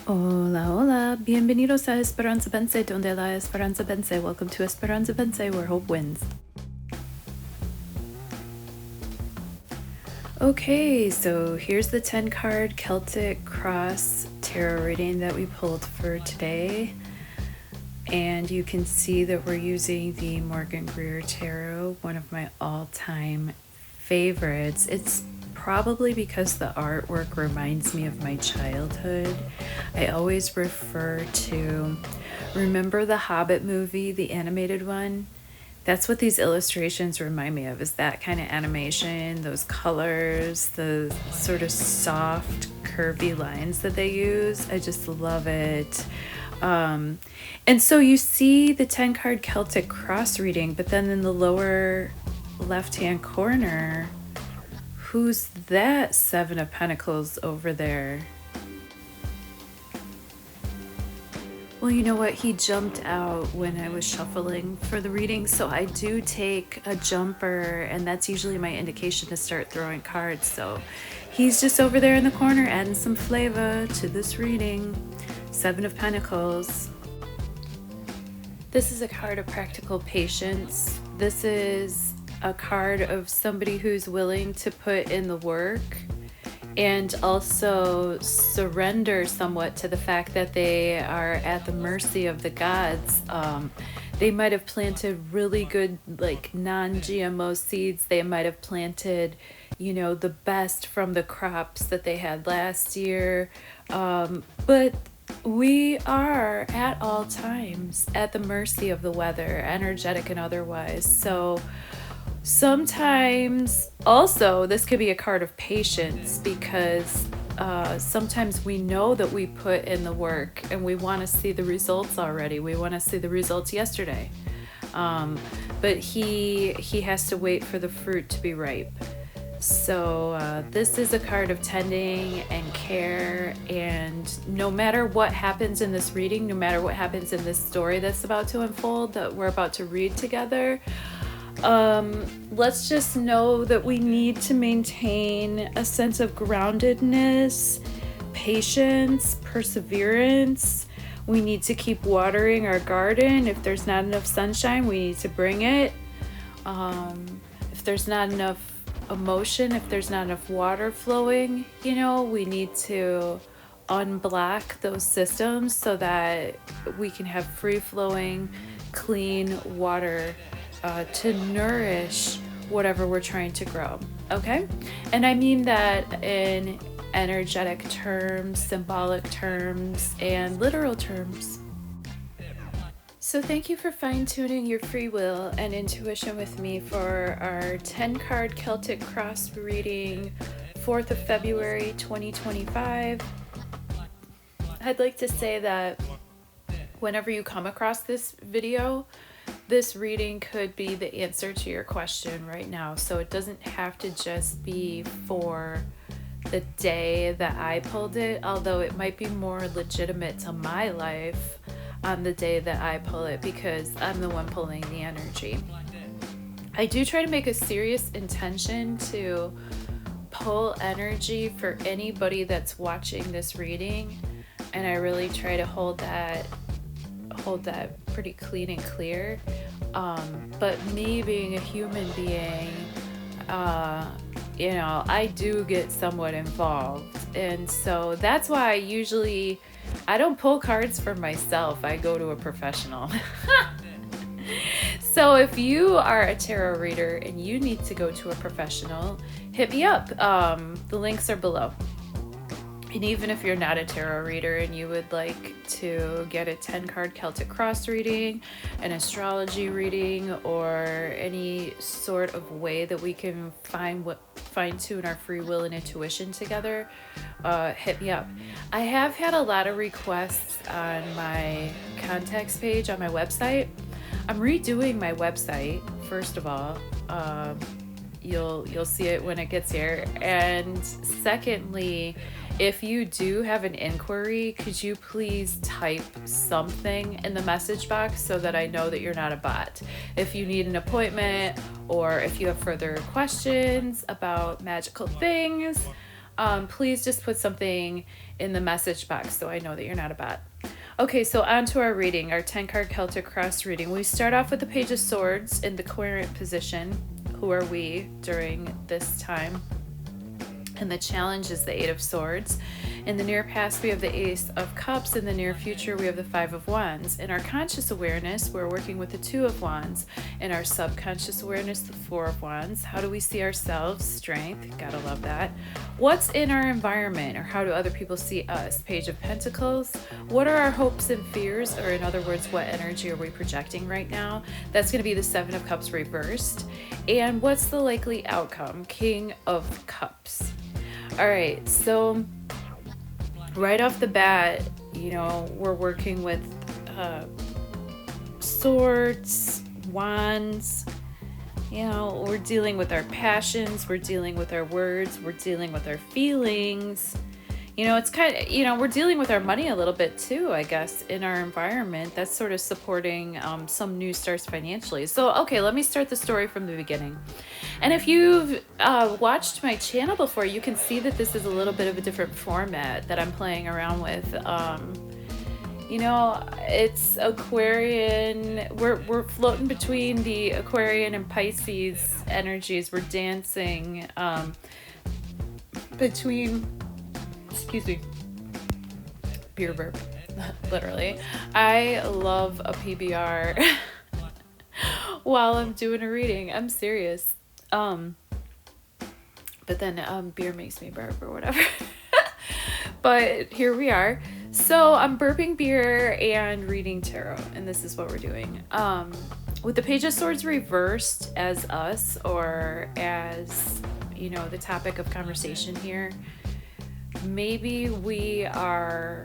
Hola, hola. Bienvenidos a Esperanza Vence, donde la Esperanza vence. Welcome to Esperanza Vence, where hope wins. Okay, so here's the 10-card Celtic Cross tarot reading that we pulled for today. And you can see that we're using the Morgan Greer Tarot, one of my all-time favorites. It's probably because the artwork reminds me of my childhood. I always refer to, remember the Hobbit movie, the animated one? That's what these illustrations remind me of, is that kind of animation, those colors, the sort of soft, curvy lines that they use. I just love it. And so you see the 10-card Celtic cross reading, but then in the lower left-hand corner, who's that Seven of Pentacles over there? Well, you know what? He jumped out when I was shuffling for the reading, so I do take a jumper, and that's usually my indication to start throwing cards. So he's just over there in the corner adding some flavor to this reading. Seven of Pentacles. This is a card of practical patience. This is a card of somebody who's willing to put in the work and also surrender somewhat to the fact that they are at the mercy of the gods. They might have planted really good, like, non-GMO seeds. They might have planted, you know, the best from the crops that they had last year. But we are at all times at the mercy of the weather, energetic and otherwise. So sometimes also this could be a card of patience, because sometimes we know that we put in the work and we want to see the results already. We want to see the results yesterday. But he has to wait for the fruit to be ripe. So this is a card of tending and care, and no matter what happens in this reading, no matter what happens in this story that's about to unfold, that we're about to read together, let's just know that we need to maintain a sense of groundedness, patience, perseverance. We need to keep watering our garden. If there's not enough sunshine, we need to bring it. If there's not enough emotion, if there's not enough water flowing, you know, we need to unblock those systems so that we can have free-flowing, clean water to nourish whatever we're trying to grow. Okay? And I mean that in energetic terms, symbolic terms, and literal terms. So thank you for fine-tuning your free will and intuition with me for our 10-card Celtic Cross reading, 4th of February 2025. I'd like to say that whenever you come across this video, this reading could be the answer to your question right now. So it doesn't have to just be for the day that I pulled it, although it might be more legitimate to my life on the day that I pull it, because I'm the one pulling the energy. I do try to make a serious intention to pull energy for anybody that's watching this reading, and I really try to hold that pretty clean and clear. But me being a human being, you know, I do get somewhat involved, and so that's why I don't pull cards for myself. I go to a professional. So if you are a tarot reader and you need to go to a professional, hit me up. The links are below. And even if you're not a tarot reader and you would like to get a 10-card Celtic Cross reading, an astrology reading, or any sort of way that we can fine-tune our free will and intuition together, hit me up. I have had a lot of requests on my contacts page on my website. I'm redoing my website, first of all. You'll see it when it gets here. And secondly, if you do have an inquiry, could you please type something in the message box so that I know that you're not a bot? If you need an appointment, or if you have further questions about magical things, please just put something in the message box so I know that you're not a bot. Okay, so on to our reading, our 10-card Celtic Cross reading. We start off with the Page of Swords in the querent position. Who are we during this time? And the challenge is the Eight of Swords. In the near past, we have the Ace of Cups. In the near future, we have the Five of Wands. In our conscious awareness, we're working with the Two of Wands. In our subconscious awareness, the Four of Wands. How do we see ourselves? Strength. Gotta love that. What's in our environment, or how do other people see us? Page of Pentacles. What are our hopes and fears? Or in other words, what energy are we projecting right now? That's going to be the Seven of Cups reversed. And what's the likely outcome? King of Cups. All right, so right off the bat, you know, we're working with swords, wands. You know, we're dealing with our passions, we're dealing with our words, we're dealing with our feelings. You know, it's kind of, you know, we're dealing with our money a little bit too, I guess, in our environment. That's sort of supporting some new starts financially. So, okay, let me start the story from the beginning. And if you've watched my channel before, you can see that this is a little bit of a different format that I'm playing around with. You know, it's Aquarian. We're floating between the Aquarian and Pisces energies. We're dancing between, excuse me, beer burp, literally. I love a PBR while I'm doing a reading. I'm serious. But then beer makes me burp or whatever. But here we are. So I'm burping beer and reading tarot, and this is what we're doing. With the Page of Swords reversed as us, or as, you know, the topic of conversation here, maybe we are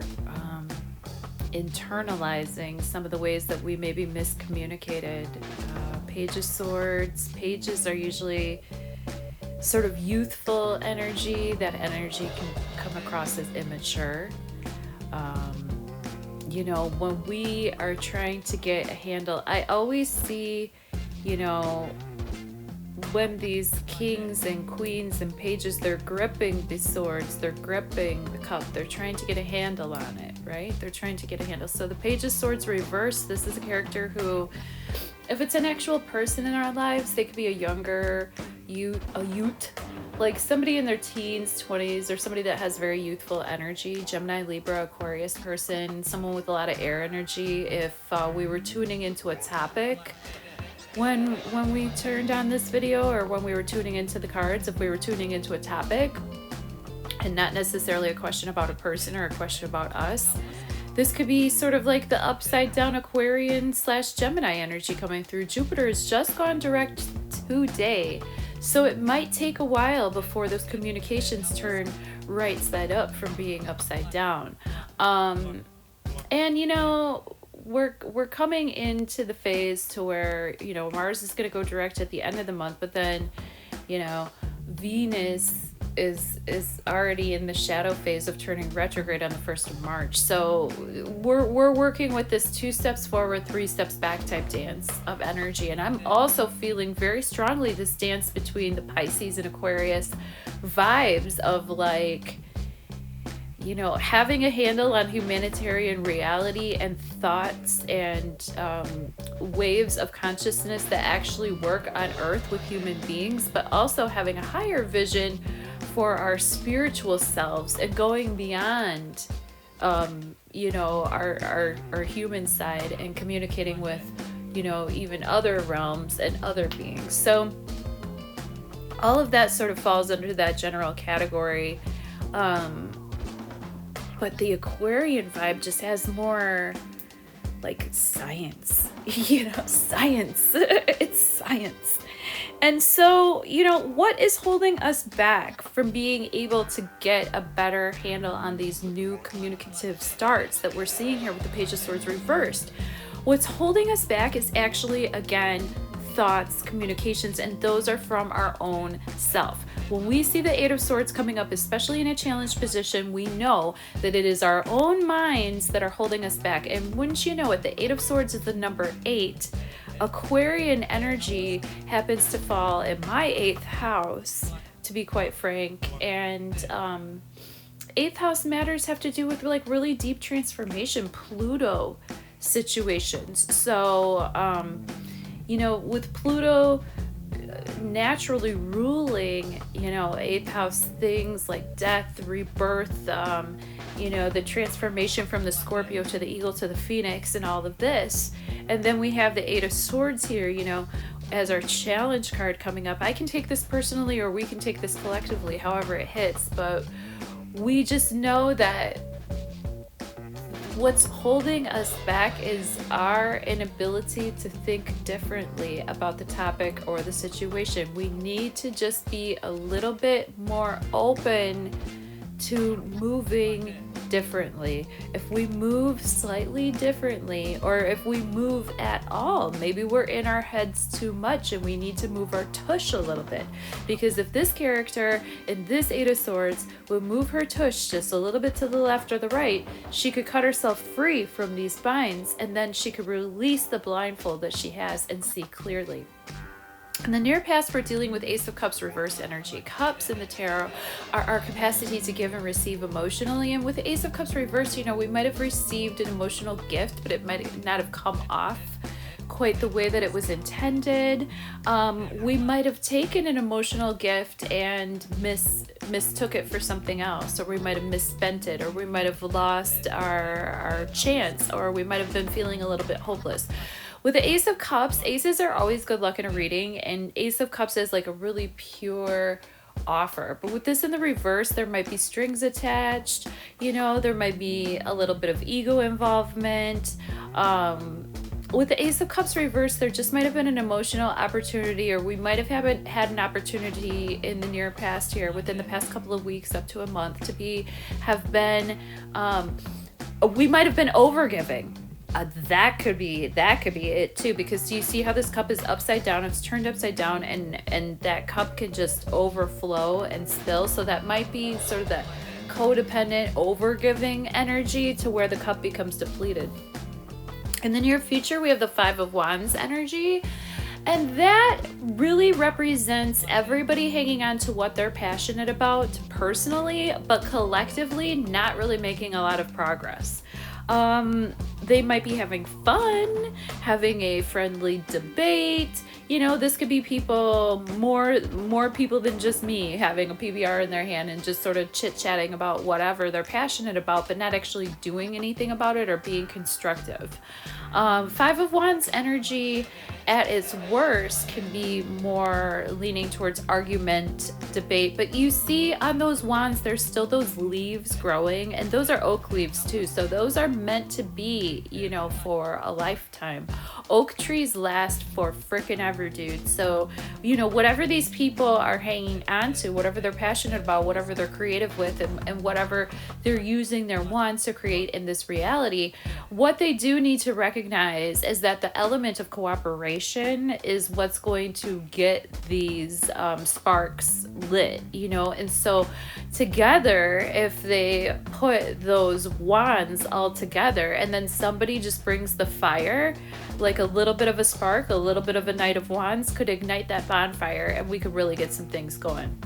internalizing some of the ways that we may be miscommunicated. Page of Swords, pages are usually sort of youthful energy. That energy can come across as immature. You know, when we are trying to get a handle, I always see, you know, when these kings and queens and pages, they're gripping the swords, they're gripping the cup, they're trying to get a handle on it, right? They're trying to get a handle. So the Page of Swords reversed, this is a character who, if it's an actual person in our lives, they could be a youth, like somebody in their teens, 20s, or somebody that has very youthful energy, Gemini, Libra, Aquarius person, someone with a lot of air energy. If we were tuning into a topic when we turned on this video, or when we were tuning into the cards, if we were tuning into a topic and not necessarily a question about a person or a question about us, this could be sort of like the upside down Aquarian / Gemini energy coming through. Jupiter has just gone direct today, so it might take a while before those communications turn right side up from being upside down. And you know, we're coming into the phase to where, you know, Mars is going to go direct at the end of the month, but then, you know, Venus is already in the shadow phase of turning retrograde on the 1st of March. So we're working with this 2 steps forward, 3 steps back type dance of energy. And I'm also feeling very strongly this dance between the Pisces and Aquarius vibes of, like, you know, having a handle on humanitarian reality and thoughts and waves of consciousness that actually work on Earth with human beings, but also having a higher vision for our spiritual selves and going beyond, you know, our human side and communicating with, you know, even other realms and other beings. So all of that sort of falls under that general category. But the Aquarian vibe just has more like science, you know, science. It's science. And so, you know, what is holding us back from being able to get a better handle on these new communicative starts that we're seeing here with the Page of Swords reversed? What's holding us back is actually, again, thoughts, communications, and those are from our own self. When we see the Eight of Swords coming up, especially in a challenged position, we know that it is our own minds that are holding us back. And wouldn't you know it, the Eight of Swords is the number 8. Aquarian energy happens to fall in my 8th house to to be quite frank. And eighth house matters have to do with like really deep transformation, Pluto situations. So, you know, with Pluto naturally ruling, you know, eighth house things like death, rebirth, you know, the transformation from the Scorpio to the Eagle to the Phoenix and all of this. And then we have the Eight of Swords here, you know, as our challenge card coming up. I can take this personally or we can take this collectively, however it hits, but we just know that what's holding us back is our inability to think differently about the topic or the situation. We need to just be a little bit more open to moving differently. If we move slightly differently, or if we move at all, maybe we're in our heads too much and we need to move our tush a little bit. Because if this character in this Eight of Swords would move her tush just a little bit to the left or the right, she could cut herself free from these binds, and then she could release the blindfold that she has and see clearly. In the near past, we're dealing with Ace of Cups reverse energy. Cups in the tarot are our capacity to give and receive emotionally. And with Ace of Cups reverse, you know, we might have received an emotional gift, but it might not have come off quite the way that it was intended. We might have taken an emotional gift and mistook it for something else, or we might have misspent it, or we might have lost our chance, or we might have been feeling a little bit hopeless. With the Ace of Cups, aces are always good luck in a reading, and Ace of Cups is like a really pure offer. But with this in the reverse, there might be strings attached, you know, there might be a little bit of ego involvement. With the Ace of Cups reverse, there just might have been an emotional opportunity, or we might have had an opportunity in the near past here, within the past couple of weeks up to a month, to we might have been overgiving. That could be it too, because do you see how this cup is upside down? It's turned upside down, and that cup can just overflow and spill. So that might be sort of that codependent overgiving energy to where the cup becomes depleted. In the near future, we have the Five of Wands energy, and that really represents everybody hanging on to what they're passionate about personally, but collectively not really making a lot of progress. They might be having fun, having a friendly debate. You know, this could be people, more people than just me, having a PBR in their hand and just sort of chit-chatting about whatever they're passionate about, but not actually doing anything about it or being constructive. Five of Wands energy at its worst can be more leaning towards argument, debate, but you see on those wands there's still those leaves growing, and those are oak leaves too, so those are meant to be, you know, for a lifetime. Oak trees last for frickin' ever, dude. So, you know, whatever these people are hanging on to, whatever they're passionate about, whatever they're creative with, and whatever they're using their wands to create in this reality, what they do need to recognize is that the element of cooperation is what's going to get these sparks lit, you know. And so together, if they put those wands all together and then somebody just brings the fire, like a little bit of a spark, a little bit of a Knight of Wands could ignite that bonfire, and we could really get some things going.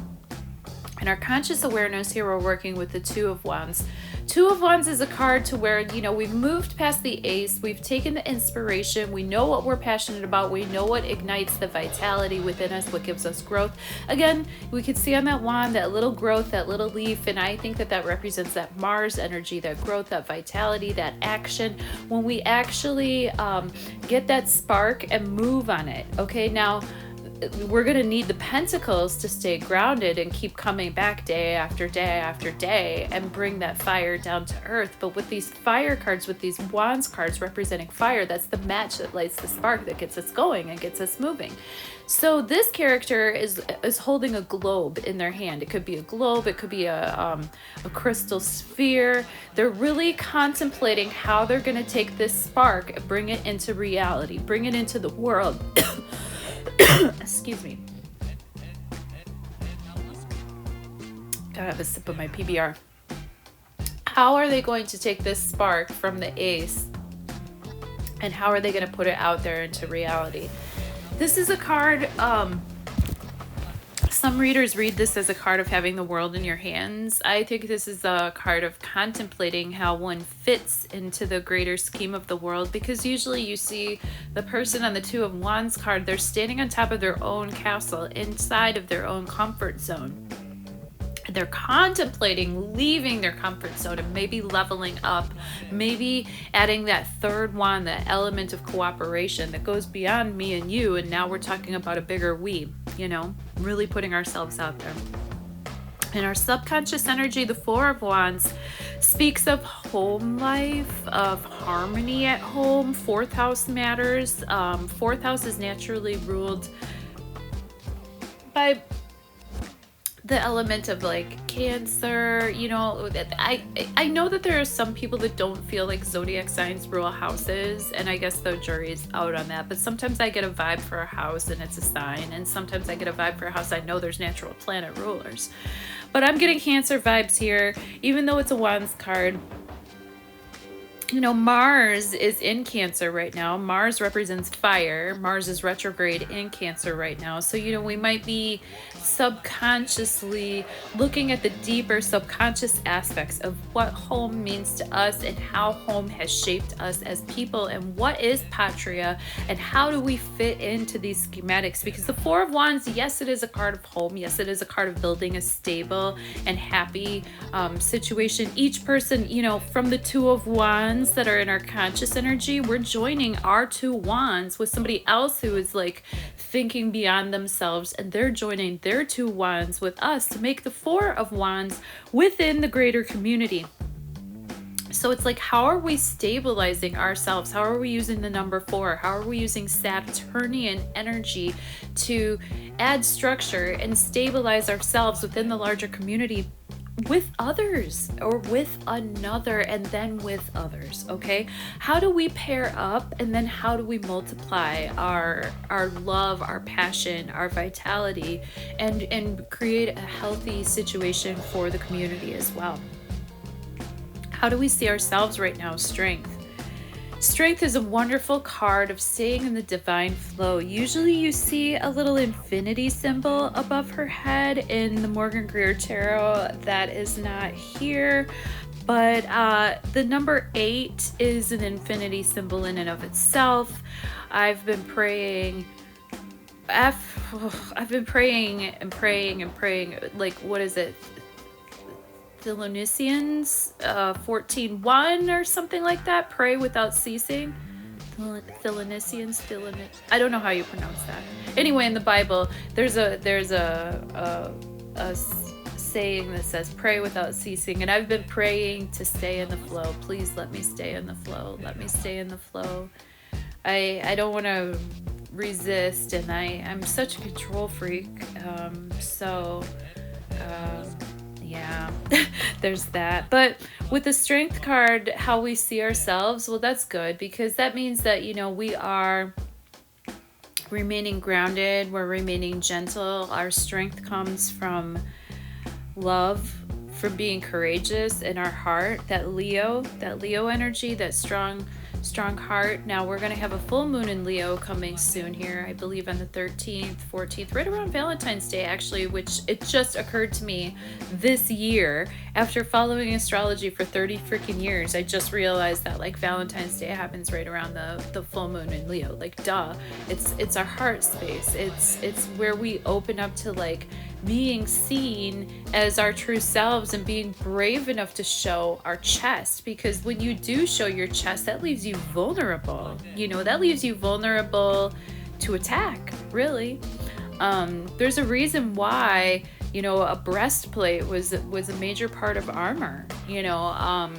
In our conscious awareness here, we're working with the Two of Wands. Two of Wands is a card to where, you know, we've moved past the ace, we've taken the inspiration, we know what we're passionate about, we know what ignites the vitality within us, what gives us growth. Again, we could see on that wand that little growth, that little leaf, and I think that that represents that Mars energy, that growth, that vitality, that action, when we actually get that spark and move on it. Okay, now we're going to need the pentacles to stay grounded and keep coming back day after day after day and bring that fire down to earth. But with these fire cards, with these wands cards representing fire, that's the match that lights the spark that gets us going and gets us moving. So this character is holding a globe in their hand. It could be a globe, it could be a crystal sphere. They're really contemplating how they're going to take this spark and bring it into reality, bring it into the world. Excuse me. Gotta have a sip of my PBR. How are they going to take this spark from the ace and how are they going to put it out there into reality? This is a card Some readers read this as a card of having the world in your hands. I think this is a card of contemplating how one fits into the greater scheme of the world, because usually you see the person on the Two of Wands card, they're standing on top of their own castle, inside of their own comfort zone. They're contemplating leaving their comfort zone and maybe leveling up, maybe adding that third wand, that element of cooperation that goes beyond me and you, and now we're talking about a bigger we, you know, really putting ourselves out there. In our subconscious energy, the Four of Wands speaks of home life, of harmony at home. Fourth house matters. Fourth house is naturally ruled by the element of like Cancer. You know, I know that there are some people that don't feel like zodiac signs rule houses, and I guess the jury's out on that, but sometimes I get a vibe for a house and it's a sign, and sometimes I get a vibe for a house I know there's natural planet rulers. But I'm getting Cancer vibes here, even though it's a Wands card. You know, Mars is in Cancer right now. Mars represents fire. Mars is retrograde in Cancer right now. So, you know, we might be subconsciously looking at the deeper subconscious aspects of what home means to us and how home has shaped us as people, and what is patria and how do we fit into these schematics. Because the Four of Wands, yes, it is a card of home. Yes, it is a card of building a stable and happy situation. Each person, you know, from the Two of Wands that are in our conscious energy, we're joining our two wands with somebody else who is like thinking beyond themselves, and they're joining their two wands with us to make the Four of Wands within the greater community. So it's like, how are we stabilizing ourselves? How are we using the number 4? How are we using Saturnian energy to add structure and stabilize ourselves within the larger community, with others, or with another, and then with others? Okay, how do we pair up, and then how do we multiply our love, our passion, our vitality, and create a healthy situation for the community as well? How do we see ourselves right now? Strength. Strength is a wonderful card of staying in the divine flow. Usually you see a little infinity symbol above her head in the Morgan Greer Tarot. That is not here, but the number 8 is an infinity symbol in and of itself. I've been praying and praying, like, what is it? Thessalonians 14:1 or something like that. Pray without ceasing. Thessalonians, I don't know how you pronounce that. Anyway, in the Bible, there's a saying that says pray without ceasing, and I've been praying to stay in the flow. Please let me stay in the flow. Let me stay in the flow. I don't want to resist, and I'm such a control freak. Yeah, there's that. But with the Strength card, how we see ourselves, well, that's good, because that means that, you know, we are remaining grounded, we're remaining gentle. Our strength comes from love, from being courageous in our heart, that Leo energy, that strong heart. Now we're going to have a full moon in Leo coming soon here, I believe on the 13th, 14th, right around Valentine's Day actually, which it just occurred to me this year after following astrology for 30 freaking years. I just realized that like Valentine's Day happens right around the full moon in Leo. Like, duh. It's our heart space. It's where we open up to like being seen as our true selves and being brave enough to show our chest, because when you do show your chest, that leaves you vulnerable. You know, that leaves you vulnerable to attack, really. There's a reason why, you know, a breastplate was a major part of armor. You know,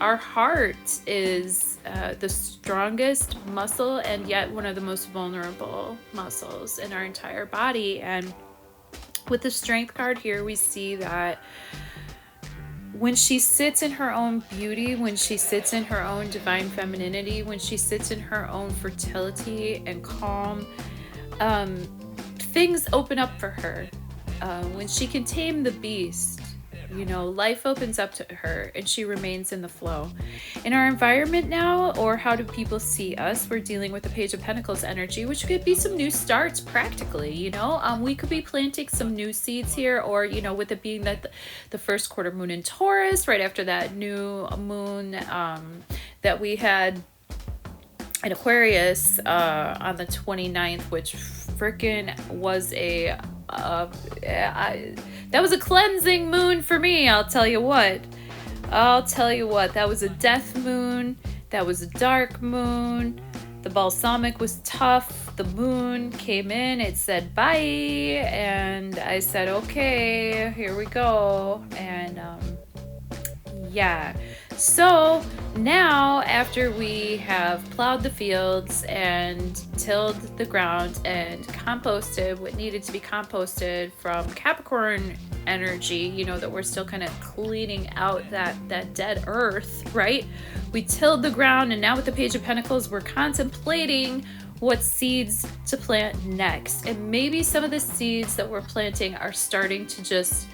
our heart is the strongest muscle and yet one of the most vulnerable muscles in our entire body. And with the Strength card here, we see that when she sits in her own beauty, when she sits in her own divine femininity, when she sits in her own fertility and calm, things open up for her. When she can tame the beast, You know, life opens up to her and she remains in the flow. In our environment now, or how do people see us, we're dealing with the Page of Pentacles energy, which could be some new starts practically, you know. We could be planting some new seeds here, or, you know, with it being that the first quarter moon in Taurus, right after that new moon that we had in Aquarius on the 29th, which freaking was that was a cleansing moon for me. I'll tell you what, that was a death moon. That was a dark moon. The balsamic was tough. The moon came in, it said bye, and I said okay, here we go. And yeah, so now after we have plowed the fields and tilled the ground and composted what needed to be composted from Capricorn energy, you know, that we're still kind of cleaning out that dead earth, right? We tilled the ground, and now with the Page of Pentacles, we're contemplating what seeds to plant next. And maybe some of the seeds that we're planting are starting to just,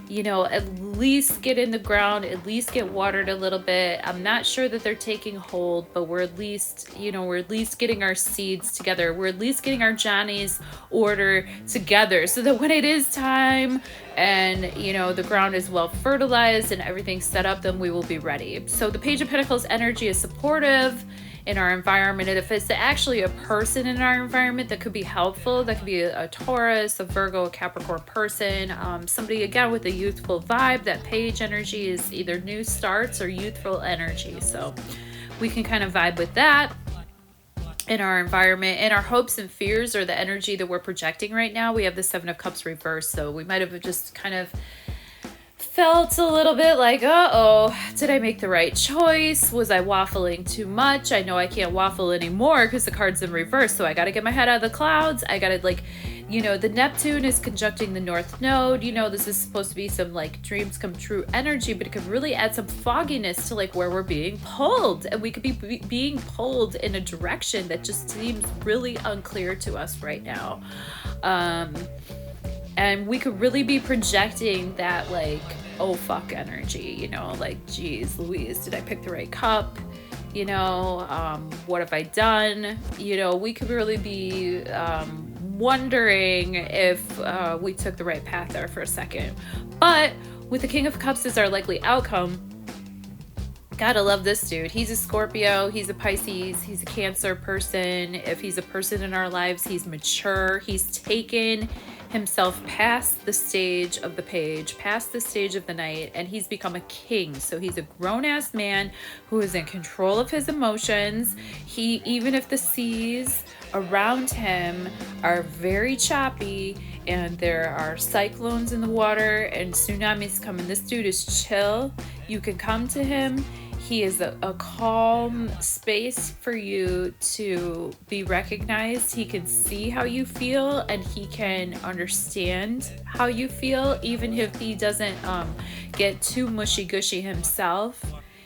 you know, at least get in the ground, at least get watered a little bit. I'm not sure that they're taking hold, but we're at least, you know, we're at least getting our seeds together. We're at least getting our Johnny's order together so that when it is time and, you know, the ground is well fertilized and everything's set up, then we will be ready. So the Page of Pentacles energy is supportive in our environment. And if it's actually a person in our environment that could be helpful, that could be a Taurus, a Virgo, a Capricorn person, somebody again with a youthful vibe. That page energy is either new starts or youthful energy, so we can kind of vibe with that in our environment. And our hopes and fears are the energy that we're projecting right now. We have the Seven of Cups reversed, so we might have just kind of felt a little bit like, uh-oh, did I make the right choice? Was I waffling too much? I know I can't waffle anymore because the card's in reverse, so I got to get my head out of the clouds. I got to, like, you know, the Neptune is conjuncting the North Node. You know, this is supposed to be some, like, dreams come true energy, but it could really add some fogginess to, like, where we're being pulled. And we could be being pulled in a direction that just seems really unclear to us right now. And we could really be projecting that, like, oh fuck energy, you know, like, geez Louise, did I pick the right cup? You know, what have I done? You know, we could really be wondering if we took the right path there for a second. But with the King of Cups as our likely outcome, gotta love this dude. He's a Scorpio, he's a Pisces, he's a Cancer person. If he's a person in our lives, he's mature. He's taken himself past the stage of the page, past the stage of the knight, and he's become a king. So he's a grown-ass man who is in control of his emotions. He, even if the seas around him are very choppy and there are cyclones in the water and tsunamis coming, this dude is chill. You can come to him. He is a calm space for you to be recognized. He can see how you feel and he can understand how you feel, even if he doesn't get too mushy-gushy himself.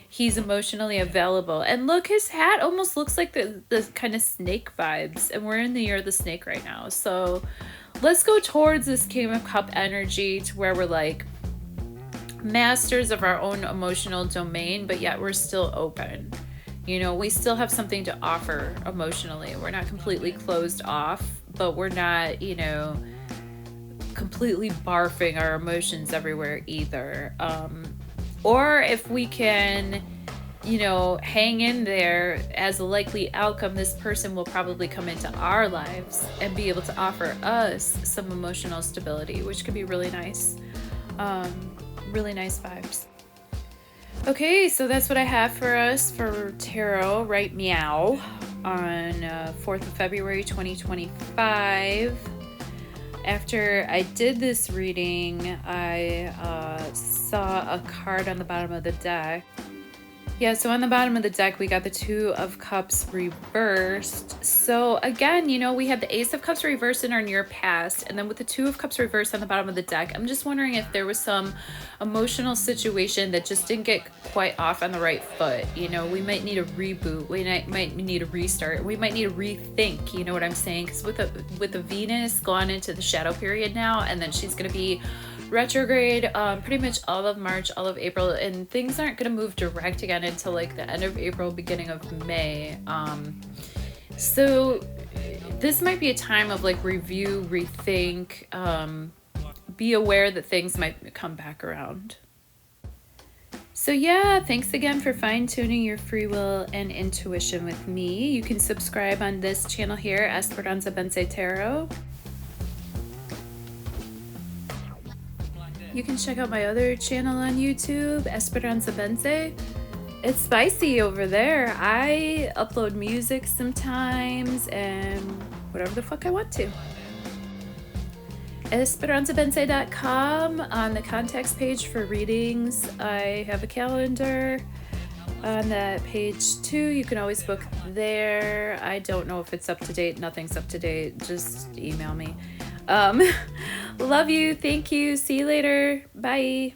He's emotionally available. And look, his hat almost looks like the kind of snake vibes. And we're in the year of the snake right now. So let's go towards this King of Cup energy to where we're like masters of our own emotional domain, but yet we're still open. You know, we still have something to offer emotionally. We're not completely closed off, but we're not, you know, completely barfing our emotions everywhere either. Or if we can, you know, hang in there, as a likely outcome, this person will probably come into our lives and be able to offer us some emotional stability, which could be really nice. Really nice vibes. Okay, so that's what I have for us for tarot, right? Meow, on 4th of February 2025. After I did this reading, I saw a card on the bottom of the deck. Yeah, so on the bottom of the deck, we got the Two of Cups reversed. So again, you know, we had the Ace of Cups reversed in our near past, and then with the Two of Cups reversed on the bottom of the deck, I'm just wondering if there was some emotional situation that just didn't get quite off on the right foot. You know, we might need a reboot. We might need a restart. We might need a rethink, you know what I'm saying? Because with the Venus gone into the shadow period now, and then she's going to be retrograde pretty much all of March, all of April, and things aren't going to move direct again until like the end of April, beginning of May. So this might be a time of like review, rethink, be aware that things might come back around. So yeah, thanks again for fine-tuning your free will and intuition with me. You can subscribe on this channel here, Esperanza Vence Tarot. You can check out my other channel on YouTube, Esperanza Vence. It's spicy over there. I upload music sometimes and whatever the fuck I want to. EsperanzaVence.com on the contacts page for readings. I have a calendar on that page too. You can always book there. I don't know if it's up to date. Nothing's up to date. Just email me. Love you. Thank you. See you later. Bye.